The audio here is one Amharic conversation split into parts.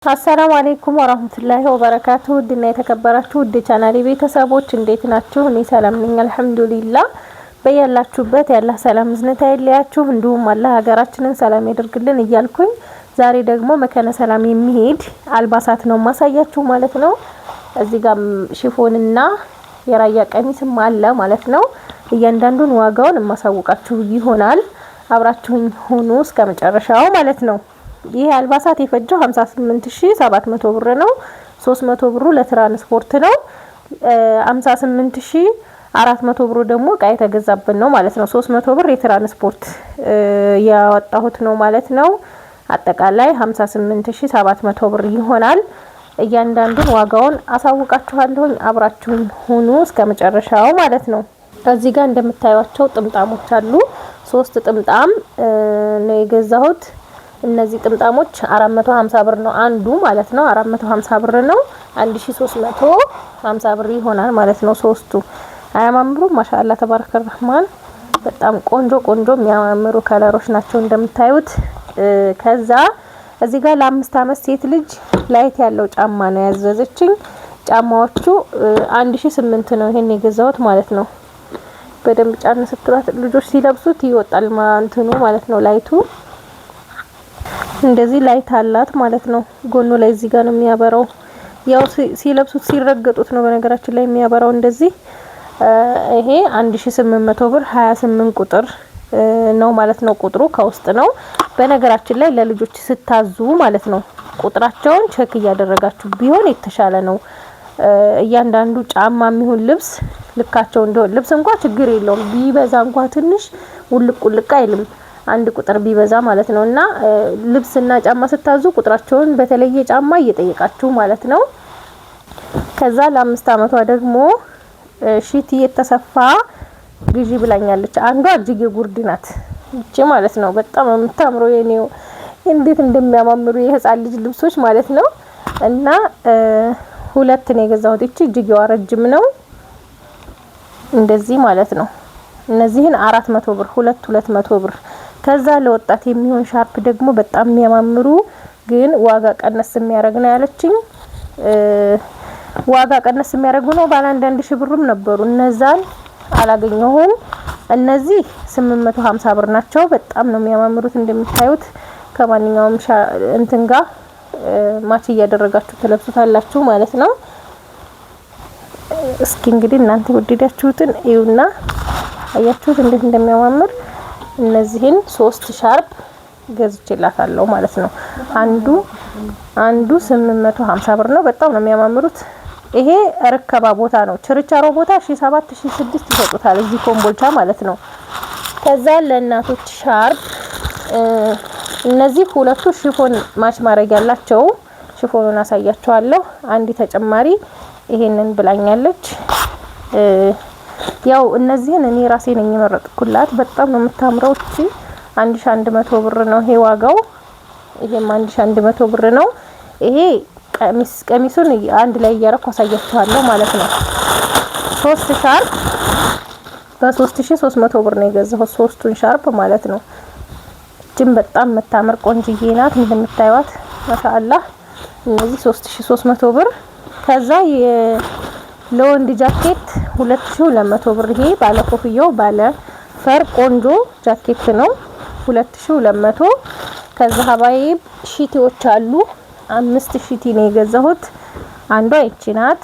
አሰላሙ አለይኩም ወራህመቱላሂ ወበረካቱ። ውድና የተከበራችሁ ውድ ቻናሌ ቤተሰቦች እንዴት ናችሁ? እኔ ሰላም ነኝ አልሐምዱሊላህ። በያላችሁበት ያላህ ሰላም እዝነት አይለያችሁ፣ እንዲሁም አላህ ሀገራችንን ሰላም ያደርግልን እያልኩኝ ዛሬ ደግሞ መከነ ሰላም የሚሄድ አልባሳት ነው ማሳያችሁ ማለት ነው። እዚህ ጋር ሽፎንና የራያ ቀሚስም አለ ማለት ነው። እያንዳንዱን ዋጋውን ማሳውቃችሁ ይሆናል። አብራችሁኝ ሁኑ እስከ መጨረሻው ማለት ነው። ይሄ አልባሳት የፈጀው 58700 ብር ነው። 300 ብሩ ለትራንስፖርት ነው። 58400 ብሩ ደግሞ እቃ የተገዛብን ነው ማለት ነው። 300 ብር የትራንስፖርት ያወጣሁት ነው ማለት ነው። አጠቃላይ 58700 ብር ይሆናል። እያንዳንዱን ዋጋውን አሳውቃችኋለሁ። አብራችሁን ሁኑ እስከ መጨረሻው ማለት ነው። እዚህ ጋር እንደምታዩቸው ጥምጣሞች አሉ። 3 ጥምጣም ነው የገዛሁት። እነዚህ ጥምጣሞች 450 ብር ነው አንዱ ማለት ነው። 450 ብር ነው። 1350 ብር ይሆናል ማለት ነው። ሶስቱ አያማምሩ? ማሻአላ ተባረከ ረህማን። በጣም ቆንጆ የሚያማምሩ ከለሮች ናቸው እንደምታዩት። ከዛ እዚህ ጋር ለ5 አመት ሴት ልጅ ላይት ያለው ጫማ ነው ያዘዘችኝ። ጫማዎቹ 1008 ነው ይሄን የገዛሁት ማለት ነው። በደንብ ጫን ስትሏት ልጆች ሲለብሱት ይወጣል ማንተኑ ማለት ነው። ላይቱ እንደዚህ ላይት አላት ማለት ነው። ጎኑ ላይ እዚህ ጋር ነው የሚያበራው። ያው ሲለብሱት ሲረገጡት ነው በነገራችን ላይ የሚያበራው እንደዚህ። ይሄ 1800 ብር 28 ቁጥር ነው ማለት ነው። ቁጥሩ ከውስጥ ነው። በነገራችን ላይ ለልጆች ስታዙ ማለት ነው ቁጥራቸውን ቼክ እያደረጋችሁ ቢሆን የተሻለ ነው። እያንዳንዱ ጫማ የሚሆን ልብስ ልካቸው እንደሆነ ልብስ እንኳን ችግር የለውም ቢበዛ እንኳን ትንሽ ውልቅ አይልም አንድ ቁጥር ቢበዛ ማለት ነውና ልብስና ጫማ ስታዙ ቁጥራቸውን በተለየ ጫማ እየጠየቃችሁ ማለት ነው። ከዛ ለ5 አመቷ ደግሞ ሺቲ የተሰፋ ግዢ ብላኛለች። አንዷ እጅጌ ጉርድ ናት እቺ ማለት ነው። በጣም የምታምረው የኔው እንዴት እንደሚያማምሩ የህፃን ልጅ ልብሶች ማለት ነው። እና ሁለት ነው የገዛሁት። እቺ እጅጌዋ ረጅም ነው እንደዚህ ማለት ነው። እነዚህን 400 ብር 200 ብር። ከዛ ለወጣት የሚሆን ሻርፕ ደግሞ በጣም የሚያማምሩ ግን ዋጋ ቀነስ የሚያደርግ ነው ያለችኝ። ዋጋ ቀነስ የሚያደርጉ ነው ባለ 1000 ብርም ነበሩ። እነዛን አላገኘሁም። እነዚህ 850 ብር ናቸው። በጣም ነው የሚያማምሩት እንደምታዩት። ከማንኛውም እንትን ጋር ማች እያደረጋችሁ ተለብሱታላችሁ ማለት ነው። እስኪ እንግዲህ እናንተ ወደዳችሁትን እዩና አያችሁት እንዴት እንደሚያማምር። እነዚህን 3 ሻርፕ ገዝቼላታለሁ ማለት ነው። አንዱ 850 ብር ነው። በጣም ነው የሚያማምሩት። ይሄ ርከባ ቦታ ነው። ችርቻሮ ቦታ 1700 1600 ይሰጡታል እዚህ ኮምቦልቻ ማለት ነው። ከዛ ለእናቶች ሻርፕ እነዚህ ሁለቱ ሽፎን ማች ማድረግ ያላቸው ሽፎኑን አሳያችኋለሁ። አንዲ ተጨማሪ ይሄንን ብላኛለች። ያው እነዚህን እኔ ራሴ ነኝ የመረጥኩላት። በጣም ነው የምታምረው። እቺ 1100 ብር ነው ይሄ ዋጋው። ይሄም 1100 ብር ነው። ይሄ ቀሚሱን አንድ ላይ እያረኩ አሳያችኋለሁ ማለት ነው። 3 ሻርፕ በ3300 ብር ነው የገዛሁት 3ቱን ሻርፕ ማለት ነው። እቺም በጣም የምታምር ቆንጅዬ ናት እንደምታዩት ማሻአላህ። እነዚህ 3300 ብር። ከዛ ለወንድ ጃኬት 2200 ብር። ይሄ ባለ ኮፍያው ባለ ፈር ቆንጆ ጃኬት ነው 2200። ከዛ ሀባይ ሺቲዎች አሉ 5 ሺቲ ነው የገዛሁት። አንዷ ይቺ ናት።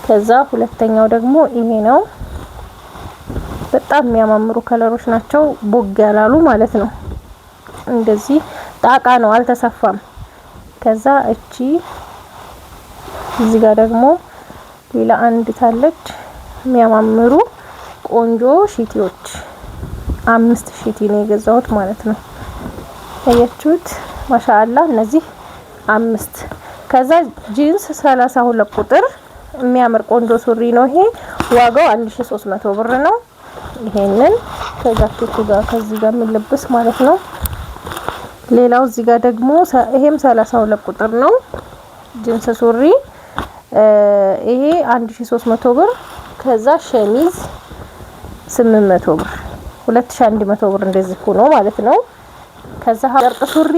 ከዛ ሁለተኛው ደግሞ ይሄ ነው። በጣም የሚያማምሩ ከለሮች ናቸው ቦግ ያላሉ ማለት ነው። እንደዚህ ጣቃ ነው አልተሰፋም። ከዛ እቺ እዚህ ጋር ደግሞ ሌላ አንድ ታለች የሚያማምሩ ቆንጆ ሺቲዎች 5 ሺቲ ነው የገዛሁት ማለት ነው። አያችሁት ማሻአላ እነዚህ 5። ከዛ ጂንስ 32 ቁጥር የሚያምር ቆንጆ ሱሪ ነው። ይሄ ዋጋው 1300 ብር ነው። ይሄንን ከጃኬቱ ጋር ከዚህ ጋር የሚለበስ ማለት ነው። ሌላው እዚህ ጋር ደግሞ ይሄም 32 ቁጥር ነው ጂንስ ሱሪ። ይሄ 1300 ብር። ከዛ ሸሚዝ 800 ብር 2100 ብር እንደዚህ ሆኖ ማለት ነው። ከዛ ጨርቅ ሱሪ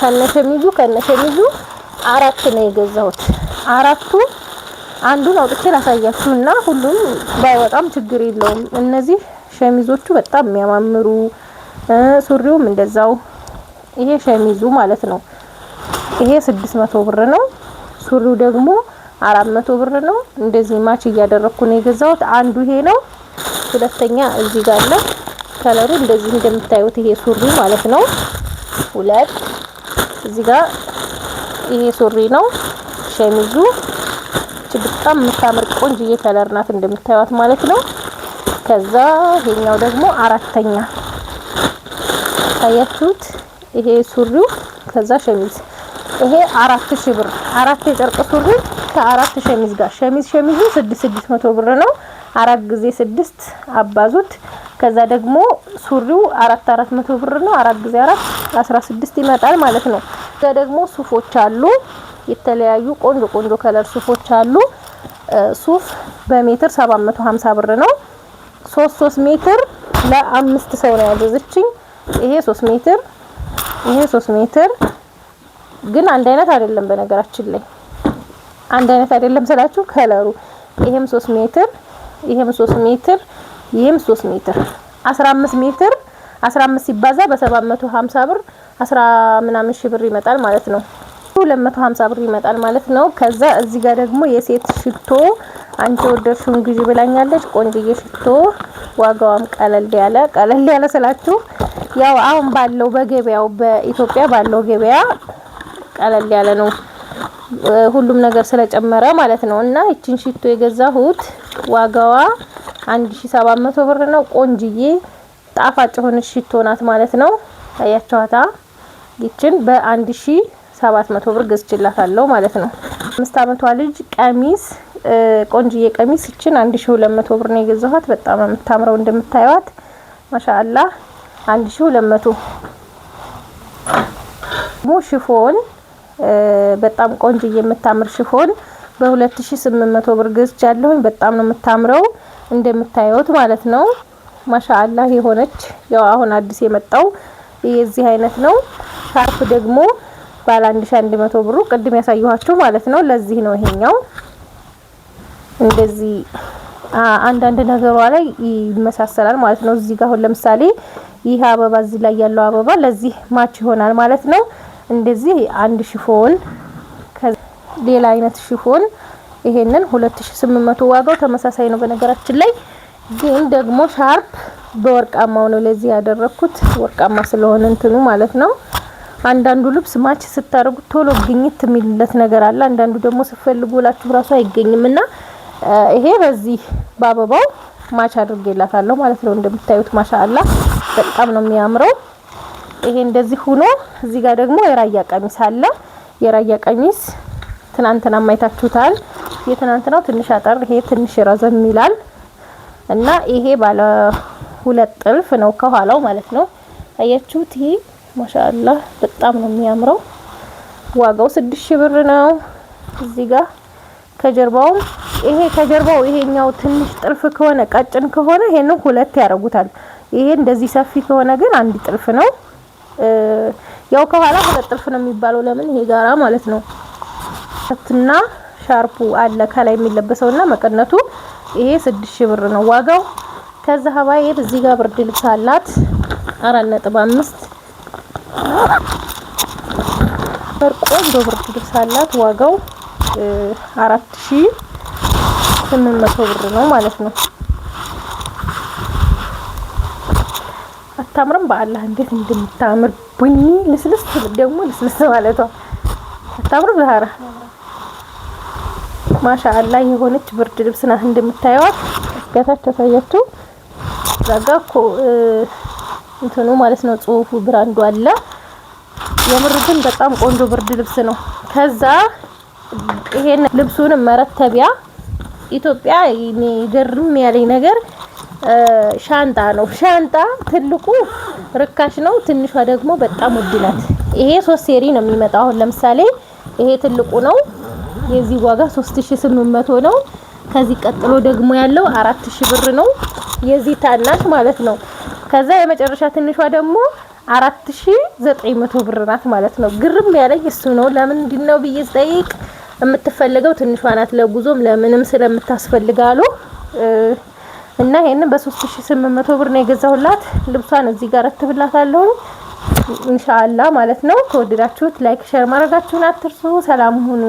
ከነሸሚዙ አራት ነው የገዛሁት። አራቱ አንዱን አውጥቼ ላሳያችሁና ሁሉም ባይወጣም ችግር የለውም። እነዚህ ሸሚዞቹ በጣም የሚያማምሩ፣ ሱሪውም እንደዛው። ይሄ ሸሚዙ ማለት ነው። ይሄ 600 ብር ነው። ሱሪው ደግሞ 400 ብር ነው። እንደዚህ ማች እያደረኩ ነው የገዛሁት። አንዱ ይሄ ነው። ሁለተኛ እዚህ ጋር አለ ከለሩ እንደዚህ እንደምታዩት ይሄ ሱሪ ማለት ነው። ሁለት እዚህ ጋር ይሄ ሱሪ ነው። ሸሚዙ በጣም የምታምር ቆንጅዬ ከለር ናት እንደምታዩት ማለት ነው። ከዛ ይሄኛው ደግሞ አራተኛ ታያችሁት። ይሄ ሱሪው ከዛ ሸሚዝ ይሄ 4000 ብር። አራት የጨርቅ ሱሪ ከአራት ሸሚዝ ጋር ሸሚዙ 600 ብር ነው። 4 ጊዜ 6 አባዙት። ከዛ ደግሞ ሱሪው 400 ብር ነው። 4 ጊዜ 4 16 ይመጣል ማለት ነው። ከዛ ደግሞ ሱፎች አሉ። የተለያዩ ቆንጆ ከለር ሱፎች አሉ። ሱፍ በሜትር 750 ብር ነው። 3 ሜትር ለአምስት ሰው ነው ያዘዘችኝ። ይሄ 3 ሜትር ይሄ 3 ሜትር ግን አንድ አይነት አይደለም። በነገራችን ላይ አንድ አይነት አይደለም ስላችሁ ከለሩ ይሄም 3 ሜትር ይሄም 3 ሜትር ይሄም 3 ሜትር 15 ሜትር 15 ሲባዛ በ750 ብር 10 ምናምን ሺህ ብር ይመጣል ማለት ነው። 250 ብር ይመጣል ማለት ነው። ከዛ እዚህ ጋር ደግሞ የሴት ሽቶ አንቺ ወደድሽውን ግዢ ብላኛለች። ቆንጆዬ ሽቶ ዋጋዋም ቀለል ያለ ስላችሁ ያው አሁን ባለው በገበያው በኢትዮጵያ ባለው ገበያ ቀለል ያለ ነው ሁሉም ነገር ስለጨመረ ማለት ነው። እና እቺን ሽቶ የገዛሁት ዋጋዋ 1700 ብር ነው። ቆንጆዬ ጣፋጭ ሆነች ሽቶ ናት ማለት ነው። አያችኋታ ይችን በ1700 ብር ገዝቼላታለሁ ማለት ነው። 5 አመቷ ልጅ ቀሚስ ቆንጆዬ ቀሚስ እችን 1200 ብር ነው የገዛኋት። በጣም የምታምረው እንደምታዩት ማሻአላህ 1200 ሽፎን በጣም ቆንጆዬ የምታምር ሽፎን በ2800 ብር ገዝቻለሁ። በጣም ነው የምታምረው እንደምታዩት ማለት ነው። ማሻአላህ የሆነች ያው አሁን አዲስ የመጣው የዚህ አይነት ነው። ሻርፕ ደግሞ ባለ 1100 ብሩ ቅድም ያሳየኋችሁ ማለት ነው። ለዚህ ነው ይሄኛው እንደዚህ አንዳንድ ነገሯ ላይ ይመሳሰላል ማለት ነው። እዚህ ጋር አሁን ለምሳሌ ይሄ አበባ እዚህ ላይ ያለው አበባ ለዚህ ማች ይሆናል ማለት ነው። እንደዚህ አንድ ሽፎን ሌላ አይነት ሽፎን ይሄንን 2800 ዋጋው ተመሳሳይ ነው። በነገራችን ላይ ግን ደግሞ ሻርፕ በወርቃማው ነው ለዚህ ያደረኩት ወርቃማ ስለሆነ እንትኑ ማለት ነው። አንዳንዱ ልብስ ማች ስታረጉት ቶሎ ግኝት የሚልለት ነገር አለ። አንዳንዱ ደግሞ ስፈልጉላችሁ ራሱ አይገኝምና ይሄ በዚህ በአበባው ማች አድርጌላታለሁ ማለት ነው። እንደምታዩት ማሻአላህ በጣም ነው የሚያምረው። ይሄ እንደዚህ ሆኖ እዚህ ጋር ደግሞ የራያ ቀሚስ አለ። የራያ ቀሚስ ትናንትና ማይታችሁታል። የትናንትናው ትንሽ አጠር ይሄ ትንሽ ረዘም ይላል እና ይሄ ባለ 2 ጥልፍ ነው ከኋላው ማለት ነው። አያችሁት? ይሄ ማሻአላህ በጣም ነው የሚያምረው። ዋጋው 6000 ብር ነው። እዚህ ጋር ከጀርባው ከጀርባው ይሄኛው ትንሽ ጥልፍ ከሆነ ቀጭን ከሆነ ይሄንን 2 ያረጉታል። ይሄ እንደዚህ ሰፊ ከሆነ ግን አንድ ጥልፍ ነው። ያው ከኋላ 2 ጥልፍ ነው የሚባለው ለምን ይሄ ጋራ ማለት ነው። እና ሻርፑ አለ ከላይ የሚለበሰውና መቀነቱ ይሄ 6000 ብር ነው ዋጋው። ከዛ ሀባዬ እዚህ ጋር ብርድ ልብስ አላት 4.5 ቆንጆ ብርድ ልብስ አላት። ዋጋው 4800 ብር ነው ማለት ነው። አታምርም? በአላህ እንዴት እንደምታምር ቡኒ ልስልስ ደግሞ ልስልስ ማለቷ አታምርም? ዛራ ማሻአላህ የሆነች ብርድ ልብስ ናት እንደምታዩት። ገታች ተሳያችሁ ዛጋኮ እንትኑ ማለት ነው ጽሁፉ ብራንዱ አለ። የምር ግን በጣም ቆንጆ ብርድ ልብስ ነው። ከዛ ይሄን ልብሱን መረተቢያ ኢትዮጵያ የሚገርም ያለኝ ነገር ሻንጣ ነው። ሻንጣ ትልቁ ርካሽ ነው፣ ትንሿ ደግሞ በጣም ውድ ናት። ይሄ 3 ሴሪ ነው የሚመጣው። አሁን ለምሳሌ ይሄ ትልቁ ነው፣ የዚህ ዋጋ 3800 ነው። ከዚህ ቀጥሎ ደግሞ ያለው 4000 ብር ነው፣ የዚህ ታናሽ ማለት ነው። ከዛ የመጨረሻ ትንሿ ደግሞ 4900 ብር ናት ማለት ነው። ግርም ያለኝ እሱ ነው። ለምንድን ነው ብዬ ስጠይቅ የምትፈልገው ትንሿ ናት ለጉዞም ለምንም ስለምታስፈልጋሉ እና ይሄንን በ3800 ብር ነው የገዛሁላት። ልብሷን እዚህ ጋር እትብላታለሁ ኢንሻአላህ ማለት ነው። ከወደዳችሁት ላይክ ሼር ማድረጋችሁን አትርሱ። ሰላም ሁኑ።